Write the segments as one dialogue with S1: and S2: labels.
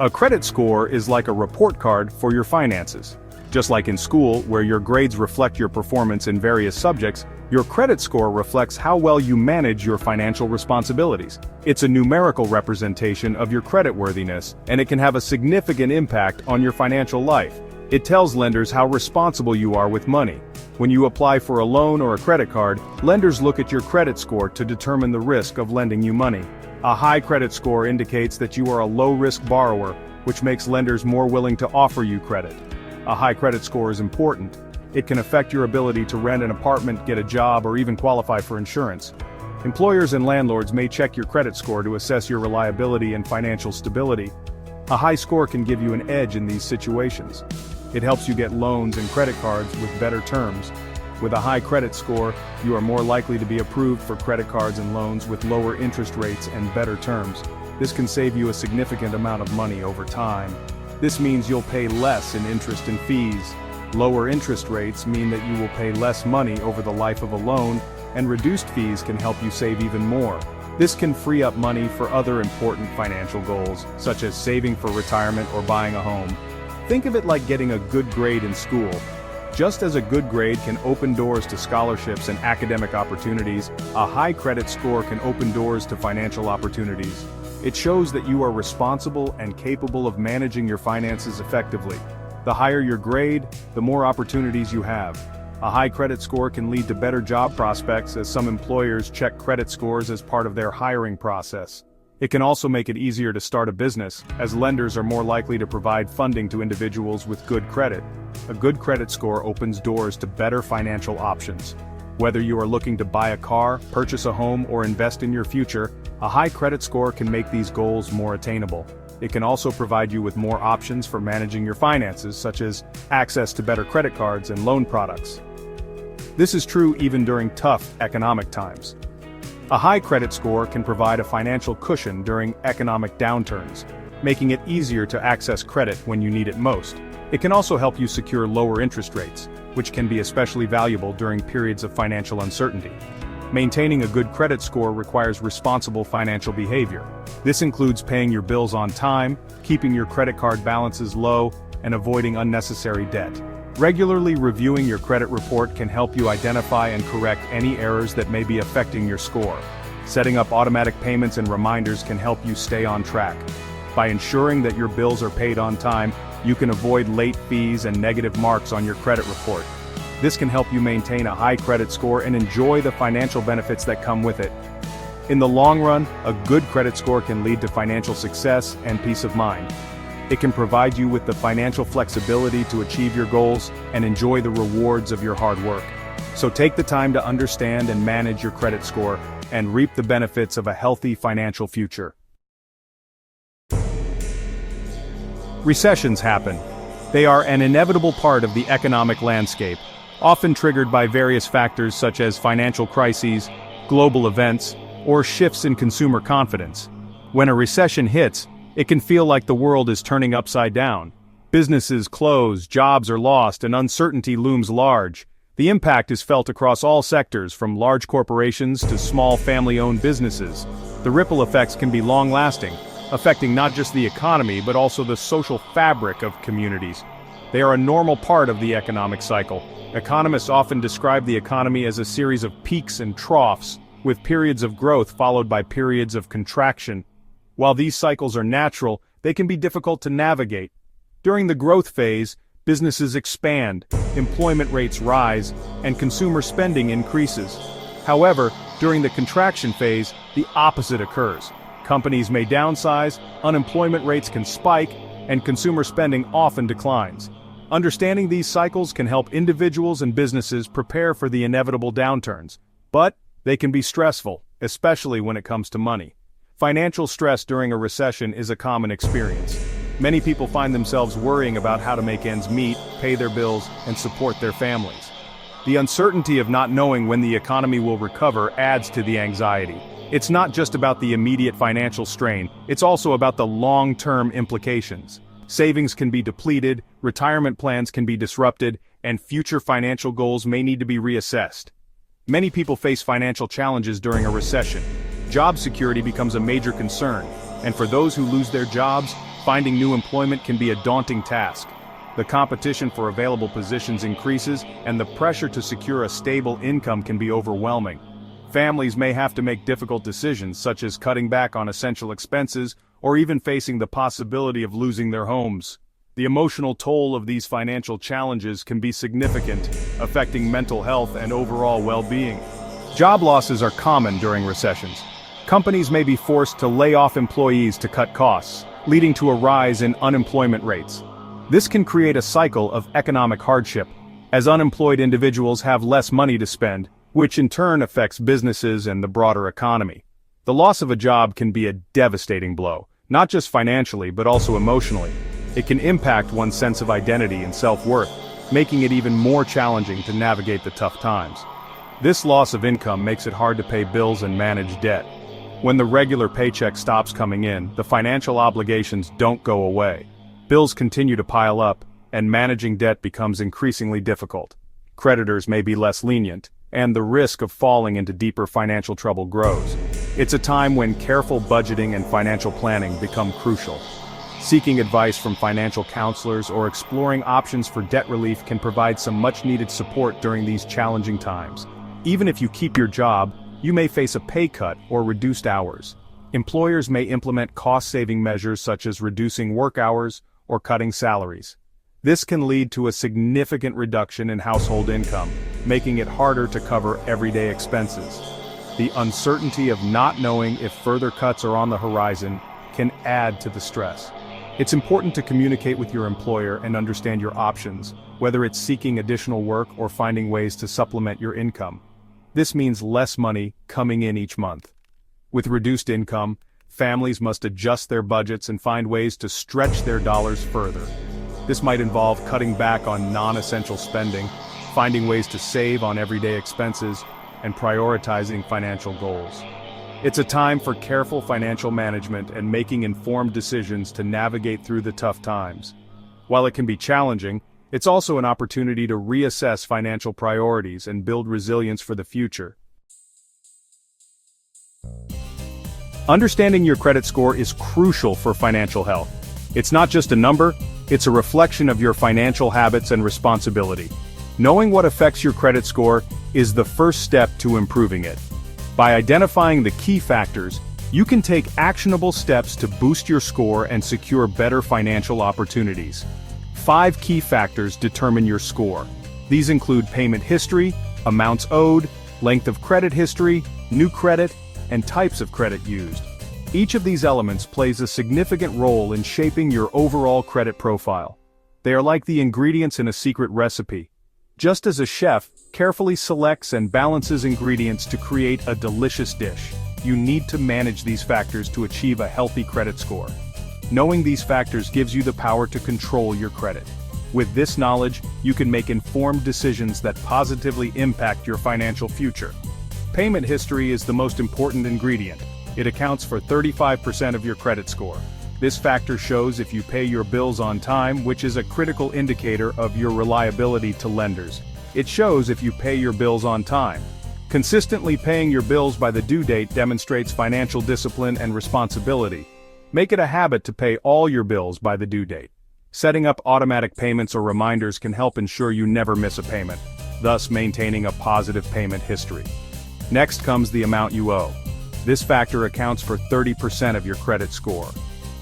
S1: A credit score is like a report card for your finances. Just like in school, where your grades reflect your performance in various subjects, your credit score reflects how well you manage your financial responsibilities. It's a numerical representation of your creditworthiness, and it can have a significant impact on your financial life. It tells lenders how responsible you are with money. When you apply for a loan or a credit card, lenders look at your credit score to determine the risk of lending you money. A high credit score indicates that you are a low-risk borrower, which makes lenders more willing to offer you credit. A high credit score is important. It can affect your ability to rent an apartment, get a job, or even qualify for insurance. Employers and landlords may check your credit score to assess your reliability and financial stability. A high score can give you an edge in these situations. It helps you get loans and credit cards with better terms. With a high credit score, you are more likely to be approved for credit cards and loans with lower interest rates and better terms. This can save you a significant amount of money over time. This means you'll pay less in interest and fees. Lower interest rates mean that you will pay less money over the life of a loan, and reduced fees can help you save even more. This can free up money for other important financial goals, such as saving for retirement or buying a home. Think of it like getting a good grade in school. Just as a good grade can open doors to scholarships and academic opportunities, a high credit score can open doors to financial opportunities. It shows that you are responsible and capable of managing your finances effectively. The higher your grade, the more opportunities you have. A high credit score can lead to better job prospects, as some employers check credit scores as part of their hiring process. It can also make it easier to start a business, as lenders are more likely to provide funding to individuals with good credit. A good credit score opens doors to better financial options. Whether you are looking to buy a car, purchase a home, or invest in your future, a high credit score can make these goals more attainable. It can also provide you with more options for managing your finances, such as access to better credit cards and loan products. This is true even during tough economic times. A high credit score can provide a financial cushion during economic downturns, making it easier to access credit when you need it most. It can also help you secure lower interest rates, which can be especially valuable during periods of financial uncertainty. Maintaining a good credit score requires responsible financial behavior. This includes paying your bills on time, keeping your credit card balances low, and avoiding unnecessary debt. Regularly reviewing your credit report can help you identify and correct any errors that may be affecting your score. Setting up automatic payments and reminders can help you stay on track. By ensuring that your bills are paid on time, you can avoid late fees and negative marks on your credit report. This can help you maintain a high credit score and enjoy the financial benefits that come with it. In the long run, a good credit score can lead to financial success and peace of mind. It can provide you with the financial flexibility to achieve your goals and enjoy the rewards of your hard work. So take the time to understand and manage your credit score and reap the benefits of a healthy financial future. Recessions happen. They are an inevitable part of the economic landscape, often triggered by various factors such as financial crises, global events, or shifts in consumer confidence. When a recession hits, it can feel like the world is turning upside down. Businesses close, jobs are lost, and uncertainty looms large. The impact is felt across all sectors, from large corporations to small family-owned businesses. The ripple effects can be long-lasting, affecting not just the economy but also the social fabric of communities. They are a normal part of the economic cycle. Economists often describe the economy as a series of peaks and troughs, with periods of growth followed by periods of contraction. While these cycles are natural, they can be difficult to navigate. During the growth phase, businesses expand, employment rates rise, and consumer spending increases. However, during the contraction phase, the opposite occurs. Companies may downsize, unemployment rates can spike, and consumer spending often declines. Understanding these cycles can help individuals and businesses prepare for the inevitable downturns. But they can be stressful, especially when it comes to money. Financial stress during a recession is a common experience. Many people find themselves worrying about how to make ends meet, pay their bills, and support their families. The uncertainty of not knowing when the economy will recover adds to the anxiety. It's not just about the immediate financial strain, it's also about the long-term implications. Savings can be depleted, retirement plans can be disrupted, and future financial goals may need to be reassessed. Many people face financial challenges during a recession. Job security becomes a major concern, and for those who lose their jobs, Finding new employment can be a daunting task. The competition for available positions increases, and the pressure to secure a stable income can be overwhelming. Families may have to make difficult decisions, such as cutting back on essential expenses, or even facing the possibility of losing their homes. The emotional toll of these financial challenges can be significant, affecting mental health and overall well-being. Job losses are common during recessions. Companies may be forced to lay off employees to cut costs, leading to a rise in unemployment rates. This can create a cycle of economic hardship, as unemployed individuals have less money to spend, which in turn affects businesses and the broader economy. The loss of a job can be a devastating blow, not just financially but also emotionally. It can impact one's sense of identity and self-worth, making it even more challenging to navigate the tough times. This loss of income makes it hard to pay bills and manage debt. When the regular paycheck stops coming in, the financial obligations don't go away. Bills continue to pile up, and managing debt becomes increasingly difficult. Creditors may be less lenient, and the risk of falling into deeper financial trouble grows. It's a time when careful budgeting and financial planning become crucial. Seeking advice from financial counselors or exploring options for debt relief can provide some much-needed support during these challenging times. Even if you keep your job, you may face a pay cut or reduced hours. Employers may implement cost-saving measures such as reducing work hours or cutting salaries. This can lead to a significant reduction in household income, making it harder to cover everyday expenses. The uncertainty of not knowing if further cuts are on the horizon can add to the stress. It's important to communicate with your employer and understand your options, whether it's seeking additional work or finding ways to supplement your income. This means less money coming in each month. With reduced income, families must adjust their budgets and find ways to stretch their dollars further. This might involve cutting back on non-essential spending, finding ways to save on everyday expenses, and prioritizing financial goals. It's a time for careful financial management and making informed decisions to navigate through the tough times. While it can be challenging, it's also an opportunity to reassess financial priorities and build resilience for the future. Understanding your credit score is crucial for financial health. It's not just a number, it's a reflection of your financial habits and responsibility. Knowing what affects your credit score is the first step to improving it. By identifying the key factors, you can take actionable steps to boost your score and secure better financial opportunities. 5 key factors determine your score. These include payment history, amounts owed, length of credit history, new credit, and types of credit used. Each of these elements plays a significant role in shaping your overall credit profile. They are like the ingredients in a secret recipe. Just as a chef carefully selects and balances ingredients to create a delicious dish, you need to manage these factors to achieve a healthy credit score. Knowing these factors gives you the power to control your credit. With this knowledge, you can make informed decisions that positively impact your financial future. Payment history is the most important ingredient. It accounts for 35% of your credit score. This factor shows if you pay your bills on time, which is a critical indicator of your reliability to lenders. It shows if you pay your bills on time. Consistently paying your bills by the due date demonstrates financial discipline and responsibility. Make it a habit to pay all your bills by the due date. Setting up automatic payments or reminders can help ensure you never miss a payment, thus maintaining a positive payment history. Next comes the amount you owe. This factor accounts for 30% of your credit score.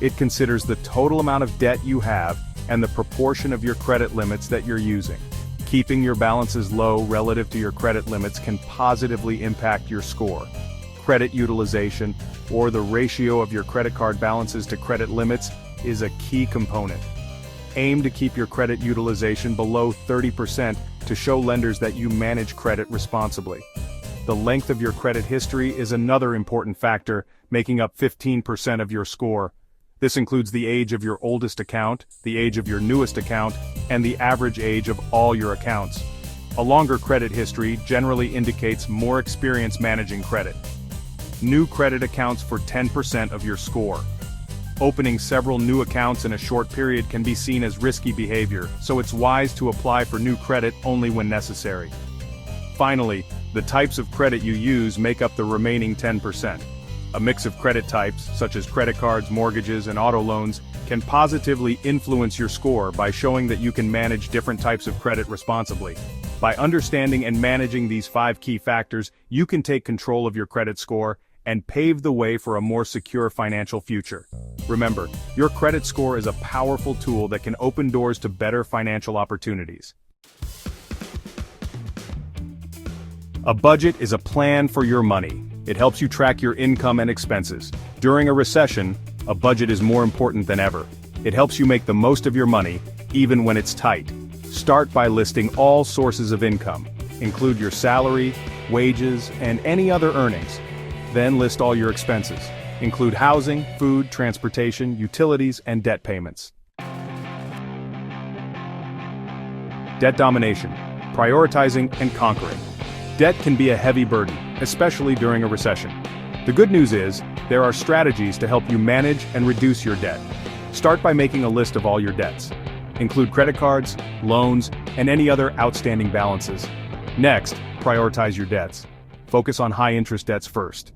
S1: It considers the total amount of debt you have and the proportion of your credit limits that you're using. Keeping your balances low relative to your credit limits can positively impact your score. Credit utilization, or the ratio of your credit card balances to credit limits, is a key component. Aim to keep your credit utilization below 30% to show lenders that you manage credit responsibly. The length of your credit history is another important factor, making up 15% of your score. This includes the age of your oldest account, the age of your newest account, and the average age of all your accounts. A longer credit history generally indicates more experience managing credit. New credit accounts for 10% of your score. Opening several new accounts in a short period can be seen as risky behavior, so it's wise to apply for new credit only when necessary. Finally, the types of credit you use make up the remaining 10%. A mix of credit types, such as credit cards, mortgages, and auto loans, can positively influence your score by showing that you can manage different types of credit responsibly. By understanding and managing these 5 key factors, you can take control of your credit score and pave the way for a more secure financial future. Remember, your credit score is a powerful tool that can open doors to better financial opportunities. A budget is a plan for your money. It helps you track your income and expenses. During a recession, a budget is more important than ever. It helps you make the most of your money, even when it's tight. Start by listing all sources of income. Include your salary, wages, and any other earnings. Then list all your expenses. Include housing, food, transportation, utilities, and debt payments. Debt domination. Prioritizing and conquering. Debt can be a heavy burden, especially during a recession. The good news is, there are strategies to help you manage and reduce your debt. Start by making a list of all your debts. Include credit cards, loans, and any other outstanding balances. Next, prioritize your debts. Focus on high-interest debts first.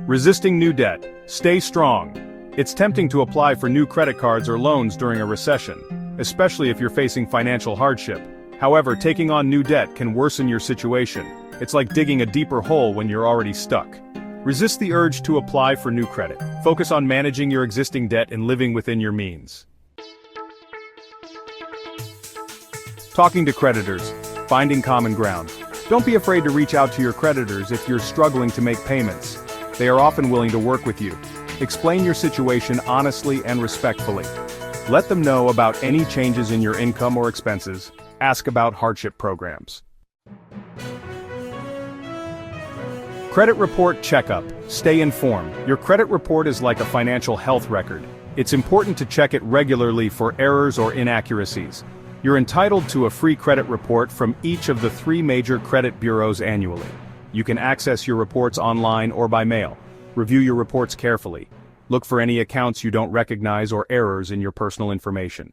S1: Resisting new debt. Stay strong. It's tempting to apply for new credit cards or loans during a recession, especially if you're facing financial hardship. However, taking on new debt can worsen your situation. It's like digging a deeper hole when you're already stuck. Resist the urge to apply for new credit. Focus on managing your existing debt and living within your means. Talking to creditors. Finding common ground. Don't be afraid to reach out to your creditors if you're struggling to make payments. They are often willing to work with you. Explain your situation honestly and respectfully. Let them know about any changes in your income or expenses. Ask about hardship programs. Credit report checkup. Stay informed. Your credit report is like a financial health record. It's important to check it regularly for errors or inaccuracies. You're entitled to a free credit report from each of the 3 major credit bureaus annually. You can access your reports online or by mail. Review your reports carefully. Look for any accounts you don't recognize or errors in your personal information.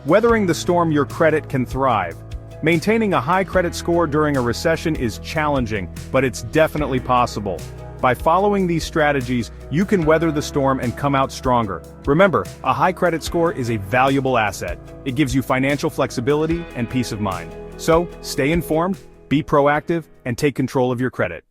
S1: Weathering the storm, your credit can thrive. Maintaining a high credit score during a recession is challenging, but it's definitely possible. By following these strategies, you can weather the storm and come out stronger. Remember, a high credit score is a valuable asset. It gives you financial flexibility and peace of mind. So, stay informed, be proactive, and take control of your credit.